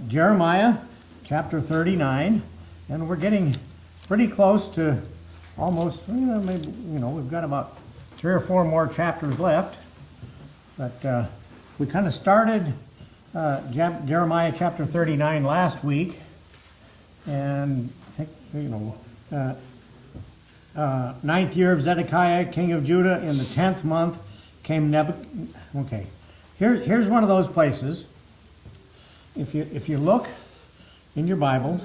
Jeremiah chapter 39, and we're getting pretty close to almost, maybe, we've got about 3 or 4 more chapters left, but we kind of started Jeremiah chapter 39 last week, and I think, ninth year of Zedekiah, king of Judah, in the 10th month came Nebuchadnezzar. Okay, here's one of those places. If you look in your Bible,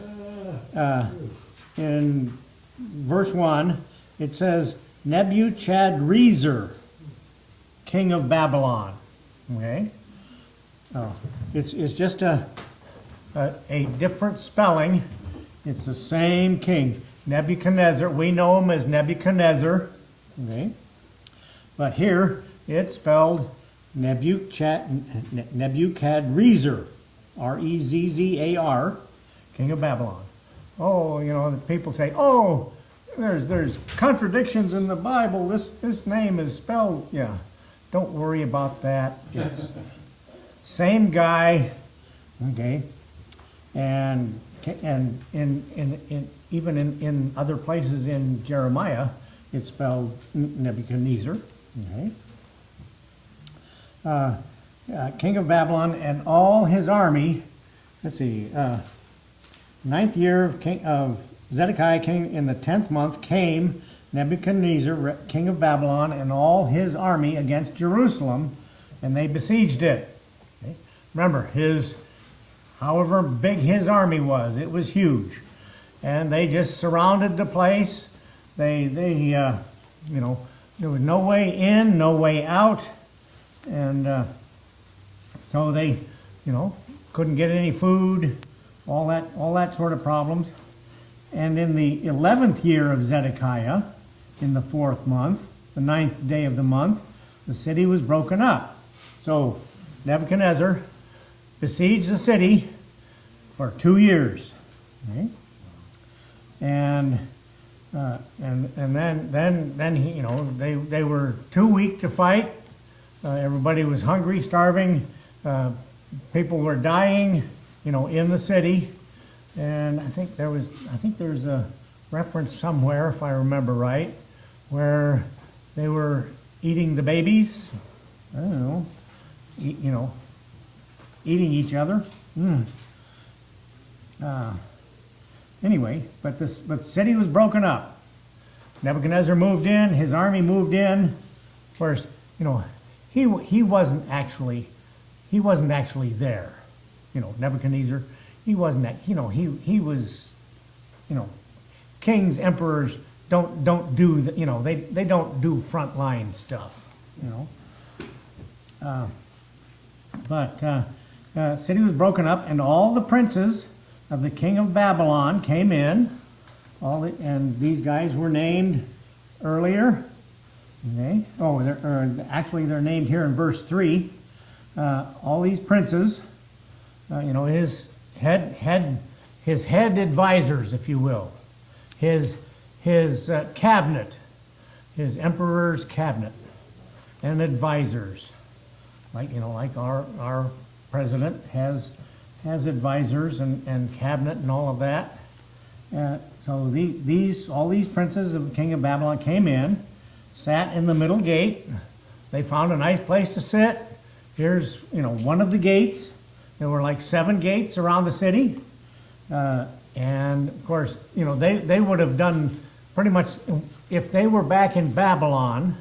in verse 1, it says Nebuchadrezzar, king of Babylon. Okay, it's just a different spelling. It's the same king, Nebuchadnezzar. We know him as Nebuchadnezzar. Okay, but here it's spelled Nebuchadrezzar. Rezzar, king of Babylon. Oh, the people say, oh, there's contradictions in the Bible. This name is spelled, yeah. Don't worry about that. It's same guy, okay, and in even in other places in Jeremiah, it's spelled Nebuchadnezzar, okay. King of Babylon and all his army. Let's see. 9th year of Zedekiah, king in the 10th month, came Nebuchadnezzar, king of Babylon, and all his army against Jerusalem, and they besieged it. Okay? Remember, however big his army was, it was huge, and they just surrounded the place. There was no way in, no way out, and so they, couldn't get any food, all that sort of problems. And in the 11th year of Zedekiah, in the 4th month, the 9th day of the month, the city was broken up. So Nebuchadnezzar besieged the city for 2 years. Okay? And then he, they were too weak to fight. Everybody was hungry, starving. People were dying, in the city. And I think there's a reference somewhere, if I remember right, where they were eating the babies. I don't know, eating each other. Anyway, but the city was broken up. Nebuchadnezzar moved in. His army moved in. Of course, he wasn't actually there. Nebuchadnezzar. He wasn't that. He was. Kings, emperors don't do the. They don't do frontline stuff. But city was broken up, and all the princes of the king of Babylon came in. And these guys were named earlier. Okay. Oh, they're named here in verse 3. All these princes, his head advisors, if you will, his cabinet, his emperor's cabinet, and advisors, like our president has advisors and cabinet and all of that. So all these princes of the king of Babylon came in, sat in the middle gate. They found a nice place to sit. Here's one of the gates. There were like 7 gates around the city, and of course they would have done pretty much if they were back in Babylon.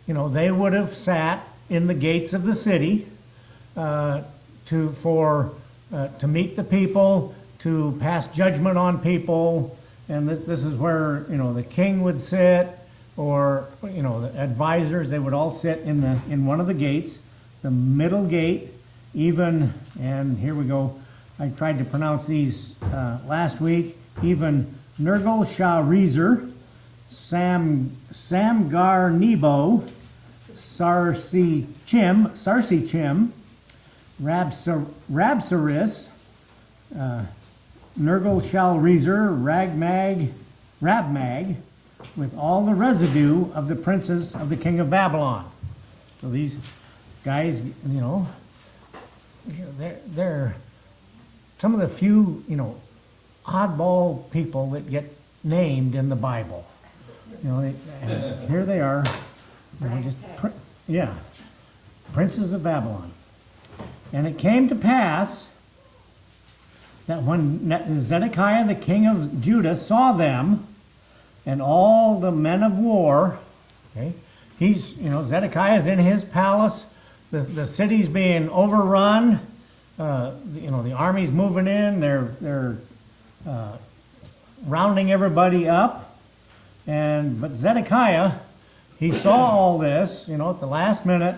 They would have sat in the gates of the city to meet the people, to pass judgment on people, and this is where the king would sit, or the advisors. They would all sit in one of the gates, the middle gate, even. And here we go. I tried to pronounce these last week. Even Nergal-Sharezer, Samgar Nebo, Sarsi-Chim, Rabsaris, Nergal-Sharezer, Rabmag, with all the residue of the princes of the king of Babylon. So these guys, they're some of the few, oddball people that get named in the Bible. And here they are. Yeah, princes of Babylon. And it came to pass that when Zedekiah the king of Judah saw them and all the men of war, okay, Zedekiah's in his palace, the city's being overrun, the army's moving in, they're rounding everybody up, but Zedekiah, he saw all this, at the last minute,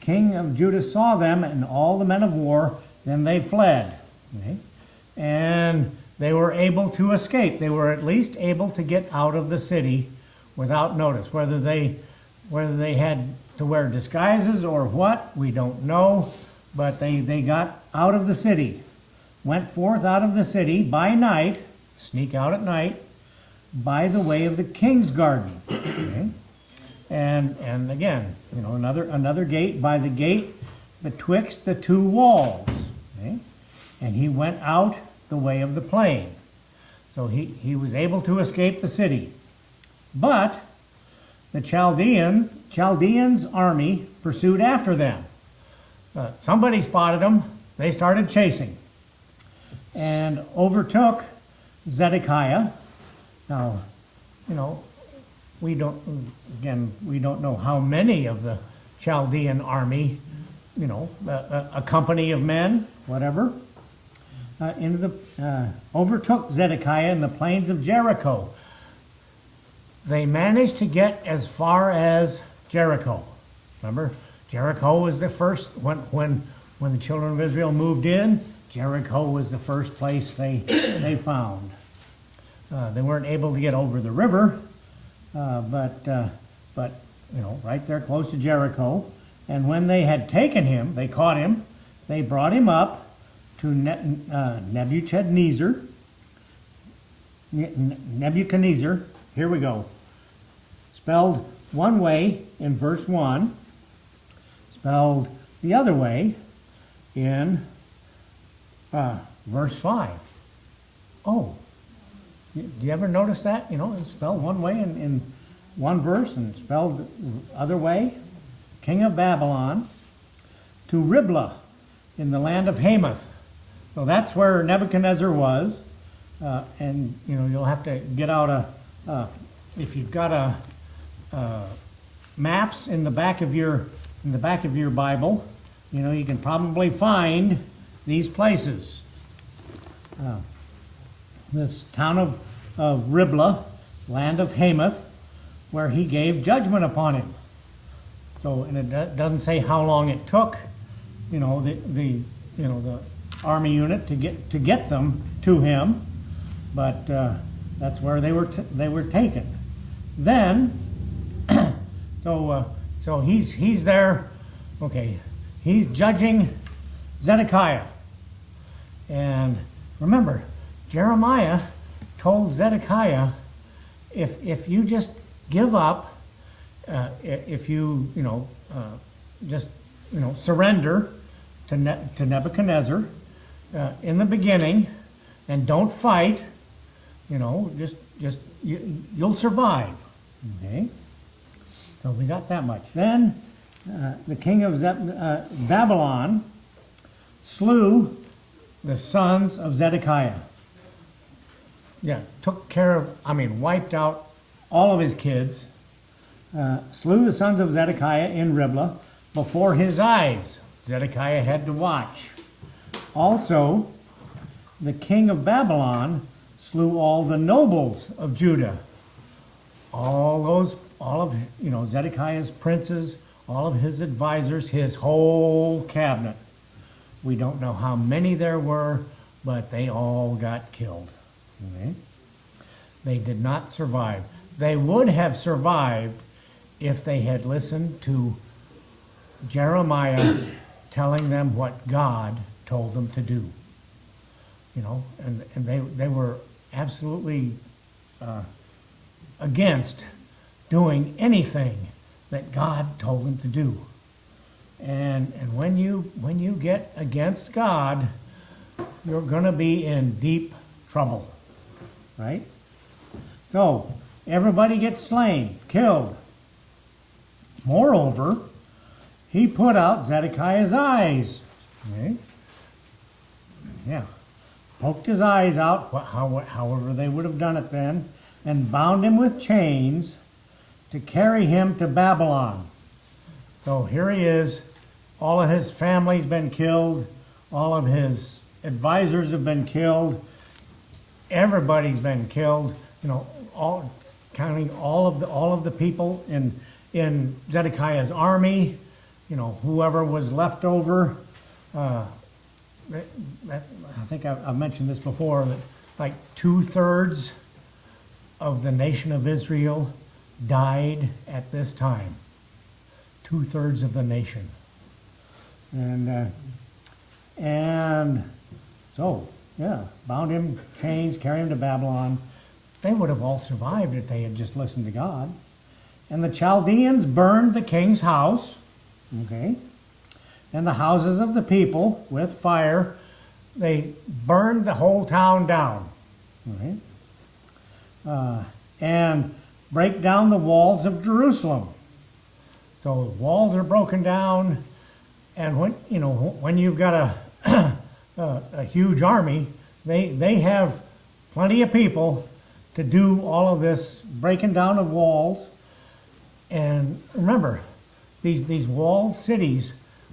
king of Judah saw them and all the men of war, then they fled. Okay? And they were able to escape. They were at least able to get out of the city without notice. Whether they had to wear disguises or what, we don't know. But they got out of the city, went forth out of the city by night, sneak out at night, by the way of the king's garden. Okay? And again, another gate, by the gate betwixt the two walls. Okay? And he went out the way of the plain. So he was able to escape the city. But the Chaldeans' army pursued after them. Somebody spotted them. They started chasing and overtook Zedekiah. Now, we don't know how many of the Chaldean army, a company of men, whatever, overtook Zedekiah in the plains of Jericho. They managed to get as far as Jericho. Remember, Jericho was the first, when the children of Israel moved in, Jericho was the first place they found. They weren't able to get over the river, but right there close to Jericho. And when they had taken him, they caught him, they brought him up to Nebuchadnezzar. Nebuchadnezzar, here we go. Spelled one way in verse 1, spelled the other way in verse 5. Oh, do you ever notice that? It's spelled one way in one verse and spelled the other way. King of Babylon to Riblah in the land of Hamath. So that's where Nebuchadnezzar was. And you'll have to get out if you've got maps in the back of your Bible, you can probably find these places. This town of Riblah, land of Hamath, where he gave judgment upon him. So, and it doesn't say how long it took, the army unit to get them to him, but that's where they were taken. Then, so he's there. Okay, he's judging Zedekiah, and remember, Jeremiah told Zedekiah, if you just give up, if you just surrender to Nebuchadnezzar in the beginning, and don't fight, you'll survive. Okay, so we got that much. Then the king of Babylon slew the sons of Zedekiah. Yeah, wiped out all of his kids. Slew the sons of Zedekiah in Riblah before his eyes. Zedekiah had to watch. Also, the king of Babylon slew all the nobles of Judah. All of Zedekiah's princes, all of his advisors, his whole cabinet. We don't know how many there were, but they all got killed. Okay? They did not survive. They would have survived if they had listened to Jeremiah telling them what God told them to do. And they were absolutely against doing anything that God told them to do. And when you get against God, you're going to be in deep trouble, right? So everybody gets slain, killed. Moreover, he put out Zedekiah's eyes. Okay? Yeah. Poked his eyes out, however they would have done it then, and bound him with chains to carry him to Babylon. So here he is. All of his family's been killed. All of his advisors have been killed. Everybody's been killed. You know, counting all of the people in Zedekiah's army. You know, whoever was left over. I think I've mentioned this before, that like 2/3 of the nation of Israel died at this time. 2/3 of the nation. And so, yeah, bound him, chains, carry him to Babylon. They would have all survived if they had just listened to God. And the Chaldeans burned the king's house, okay, and the houses of the people with fire. They burned the whole town down, okay, and break down the walls of Jerusalem. So the walls are broken down, and when you've got a huge army, they have plenty of people to do all of this breaking down of walls. And remember, these walled cities,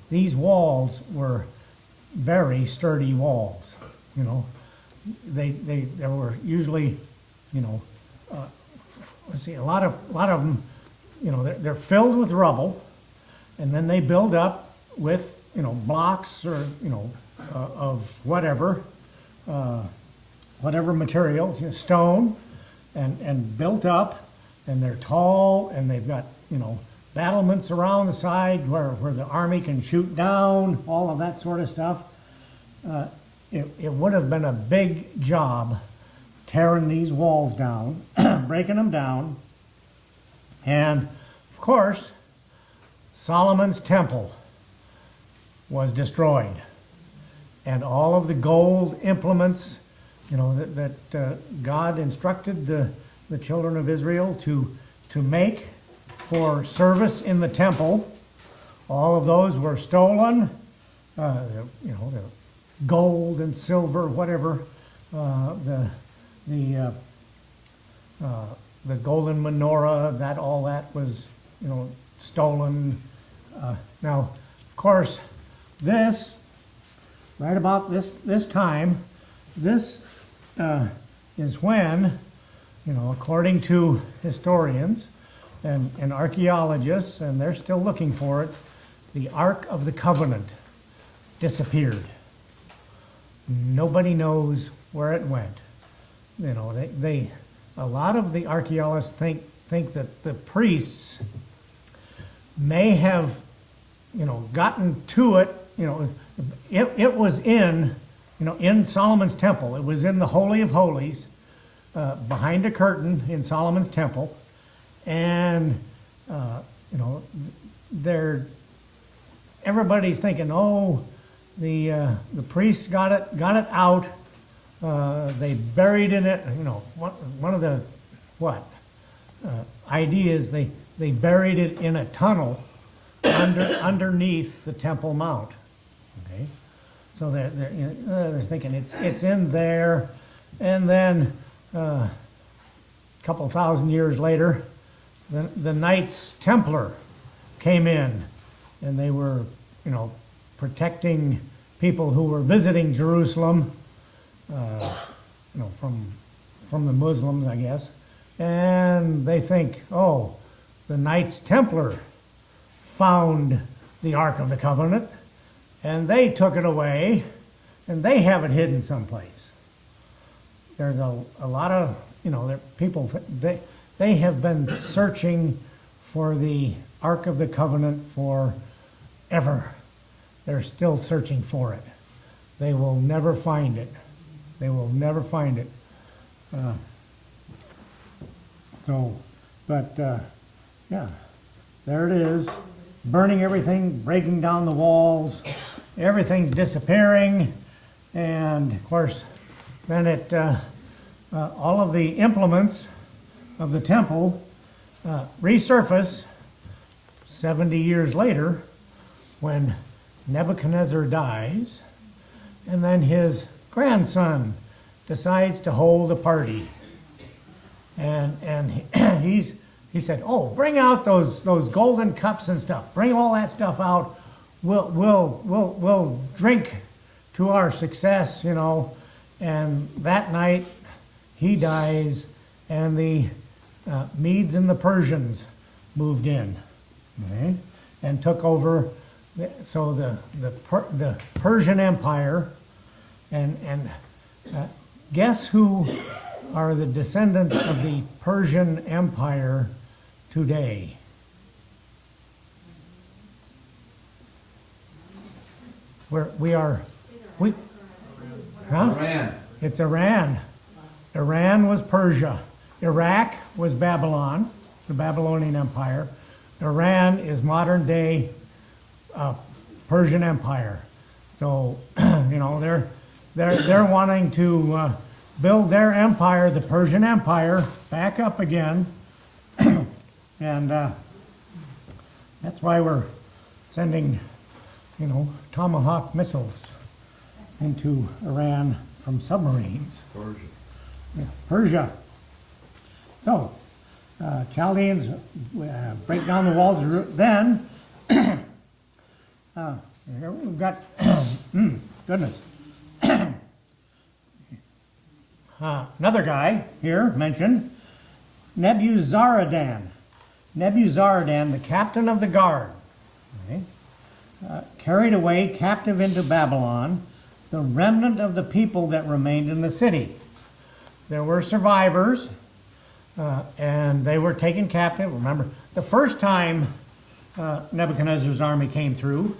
these walls were very sturdy walls. You know, they were usually, let's see, a lot of them, they're filled with rubble, and then they build up with blocks or of whatever materials, stone, and built up, and they're tall, and they've got battlements around the side where the army can shoot down, all of that sort of stuff. It would have been a big job tearing these walls down, breaking them down. And of course, Solomon's temple was destroyed, and all of the gold implements, that God instructed the children of Israel to make for service in the temple, all of those were stolen. The gold and silver, whatever, the golden menorah, all that was stolen. Now, of course, right about this time, this is when, according to historians and archaeologists, and they're still looking for it, the Ark of the Covenant disappeared. Nobody knows where it went. A lot of the archaeologists think that the priests may have, gotten to it. It was in Solomon's temple. It was in the Holy of Holies, behind a curtain in Solomon's temple, and everybody's thinking, oh, the priests got it out. They buried in it. One of the ideas, they buried it in a tunnel underneath the Temple Mount. Okay, so they're thinking it's in there, and then a couple thousand years later, the Knights Templar came in, and they were protecting people who were visiting Jerusalem, from the Muslims, I guess, and they think, oh, the Knights Templar found the Ark of the Covenant, and they took it away, and they have it hidden someplace. There's a lot of people. They have been searching for the Ark of the Covenant forever. They're still searching for it. They will never find it. They will never find it. Yeah, there it is. Burning everything, breaking down the walls. Everything's disappearing. And of course, then all of the implements of the temple resurface 70 years later when Nebuchadnezzar dies, and then his grandson decides to hold a party. And he said, "Oh, bring out those golden cups and stuff. Bring all that stuff out. We'll drink to our success, you know." And that night, he dies, and the Medes and the Persians moved in, okay, and took over. So the Persian Empire, and guess who are the descendants of the Persian Empire today? Iran. It's Iran. Iran was Persia. Iraq was Babylon, the Babylonian Empire. Iran is modern day Persian Empire. So you know they're wanting to build their empire, the Persian Empire, back up again, and that's why we're sending, you know, Tomahawk missiles into Iran from submarines. Persia. Yeah, Persia. So, Chaldeans break down the walls. Then, here we've got, goodness, another guy here mentioned, Nebuzaradan. Nebuzaradan, the captain of the guard, okay, carried away captive into Babylon the remnant of the people that remained in the city. There were survivors, and they were taken captive. Remember, the first time Nebuchadnezzar's army came through,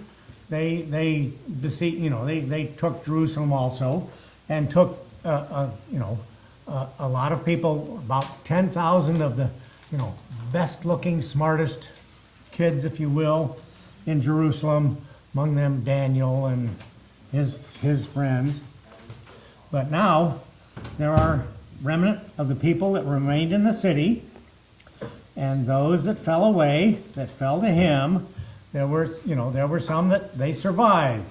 they deceived, you know, they took Jerusalem also, and took a lot of people, about 10,000 of the, you know, best-looking, smartest kids, if you will, in Jerusalem. Among them Daniel and his friends. But now there are remnant of the people that remained in the city, and those that fell away, that fell to him. There were some that they survived,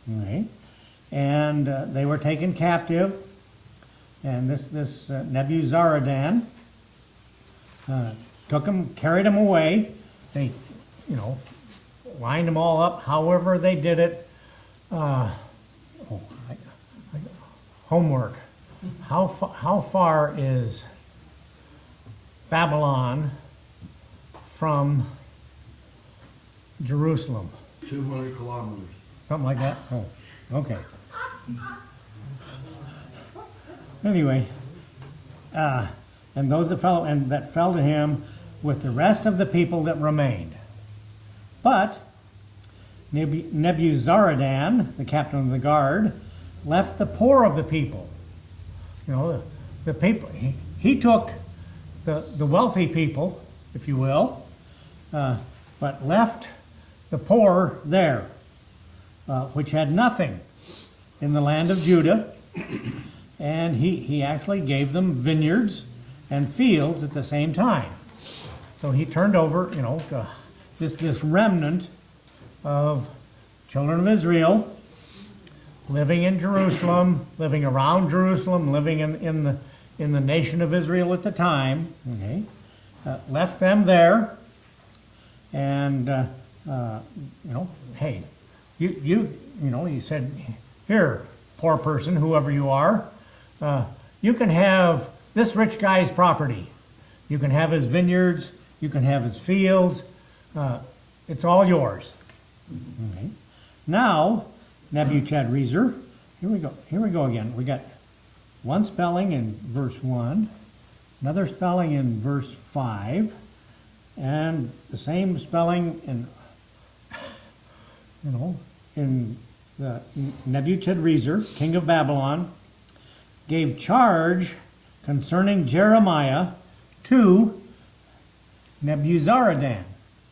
okay? And they were taken captive. And this Nebuzaradan took them, carried them away. They, you know, lined them all up. However they did it. Homework. How far is Babylon from Jerusalem? 200 kilometers. Something like that? Oh, okay. Anyway, and those that fell to him with the rest of the people that remained. But Nebuzaradan, the captain of the guard, left the poor of the people. You know, the people. He took the wealthy people, if you will, but left the poor there, which had nothing in the land of Judah. And he actually gave them vineyards and fields at the same time. So he turned over, you know, this remnant of children of Israel living in Jerusalem, living around Jerusalem, living in the nation of Israel at the time. Okay, left them there, and you know, hey, you know, he said, here, poor person, whoever you are, you can have this rich guy's property. You can have his vineyards. You can have his fields. It's all yours. Okay. Now, Nebuchadnezzar, here we go again. We got one spelling in verse 1, another spelling in verse 5, and the same spelling in, you know, in the Nebuchadnezzar, king of Babylon, gave charge concerning Jeremiah to Nebuzaradan,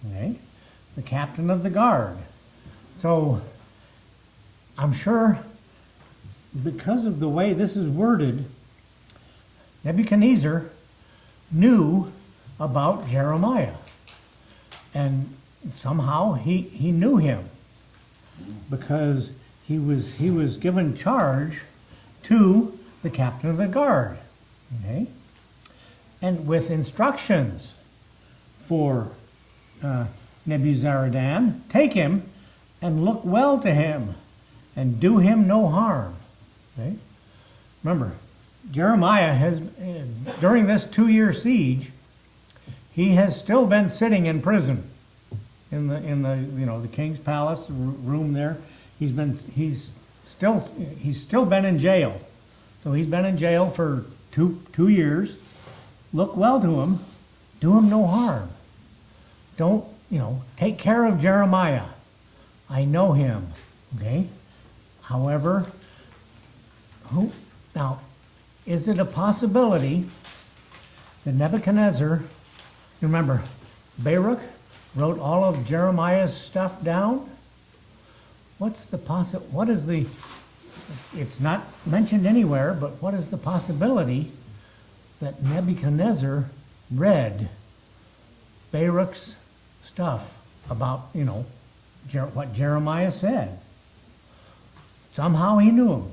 okay, the captain of the guard. So I'm sure because of the way this is worded, Nebuchadnezzar knew about Jeremiah. And somehow he knew him because he was given charge to the captain of the guard. Okay? And with instructions for Nebuzaradan, take him and look well to him and do him no harm. Okay? Remember, Jeremiah has, during this 2-year siege, he has still been sitting in prison in the king's palace room there. He's still been in jail. So he's been in jail for two years. Look well to him, do him no harm. Don't, take care of Jeremiah. I know him. Okay? However, now, is it a possibility that Nebuchadnezzar, remember, Baruch wrote all of Jeremiah's stuff down? What is the, it's not mentioned anywhere, but what is the possibility that Nebuchadnezzar read Baruch's stuff about, what Jeremiah said? Somehow he knew him.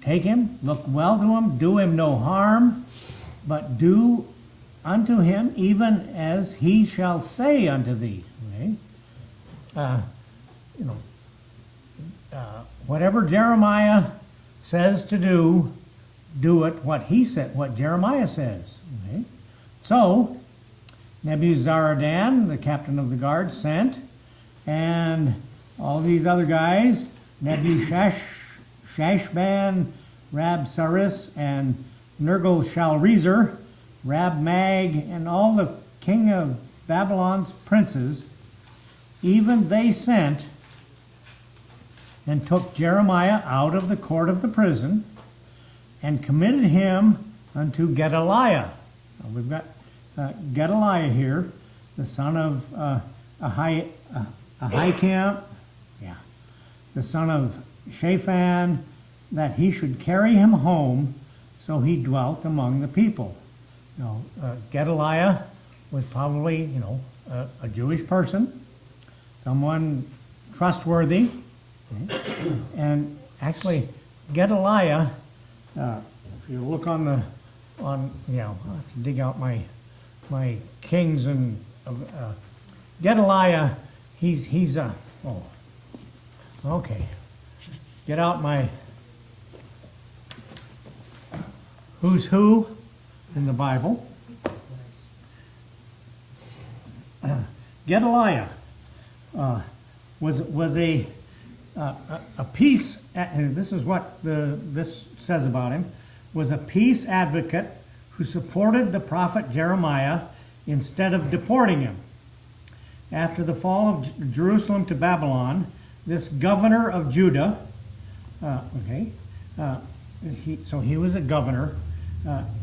Take him, look well to him, do him no harm, but do unto him even as he shall say unto thee. Okay? Whatever Jeremiah says to do, do it what Jeremiah says. Okay? So, Nebuzaradan, the captain of the guard, sent, and all these other guys, Shashban, Rabsaris, and Nergal-Shalrezer, Rab-Mag, and all the king of Babylon's princes, even they sent and took Jeremiah out of the court of the prison and committed him unto Gedaliah. Now we've got Gedaliah here, the son of Ahikam, the son of Shaphan, that he should carry him home, so he dwelt among the people. Gedaliah was probably, a Jewish person, someone trustworthy. Okay? And actually, Gedaliah, if you look I have to dig out my kings and Gedaliah, he's okay. Get out my who's who in the Bible. Gedaliah was a peace. And this is what this says about him. Was a peace advocate who supported the prophet Jeremiah instead of deporting him. After the fall of Jerusalem to Babylon, this governor of Judah, he was a governor,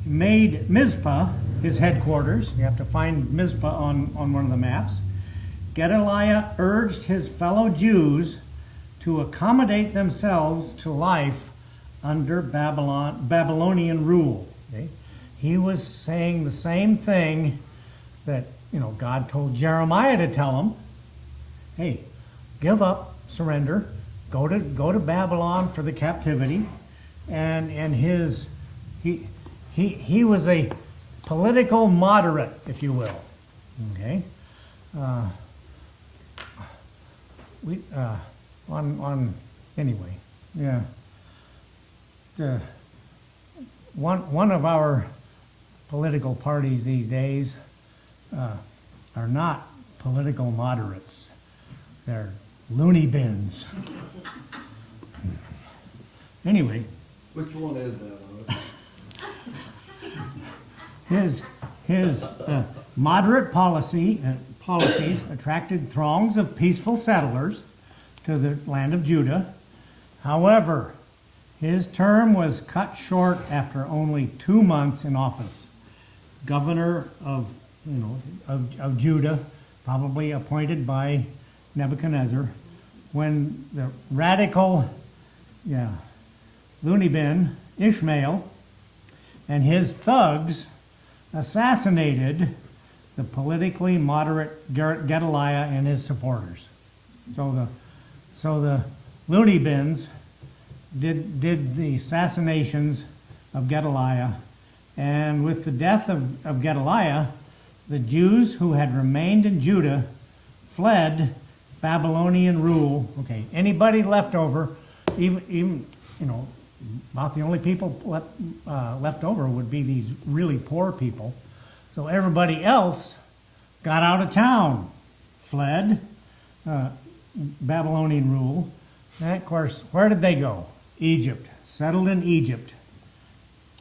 made Mizpah his headquarters. You have to find Mizpah on one of the maps. Gedaliah urged his fellow Jews to accommodate themselves to life under Babylonian rule. Okay? He was saying the same thing that God told Jeremiah to tell him. Hey, give up, surrender, go to Babylon for the captivity, and he was a political moderate, if you will. Okay, anyway, yeah. One of our political parties these days are not political moderates. They're loony bins. Anyway. Which one is that? His moderate policies attracted throngs of peaceful settlers to the land of Judah. However, his term was cut short after only 2 months in office. Governor of Judah, probably appointed by Nebuchadnezzar, when the radical loony bin, Ishmael, and his thugs assassinated the politically moderate Gedaliah and his supporters. So the loony bins did the assassinations of Gedaliah, and with the death of Gedaliah, the Jews who had remained in Judah fled Babylonian rule. Okay, anybody left over, even about the only people left over would be these really poor people. So everybody else got out of town, fled Babylonian rule. And of course, where did they go? Egypt, settled in Egypt.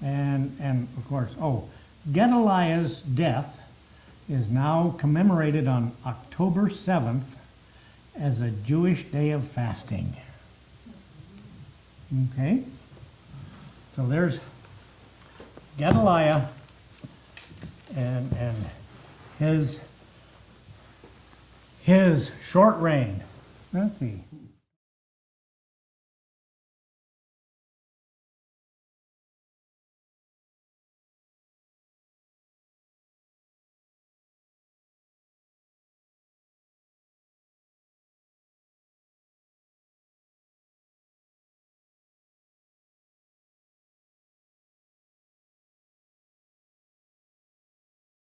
And of course, Gedaliah's death is now commemorated on October 7th as a Jewish day of fasting. Okay? So there's Gedaliah and his short reign. Let's see.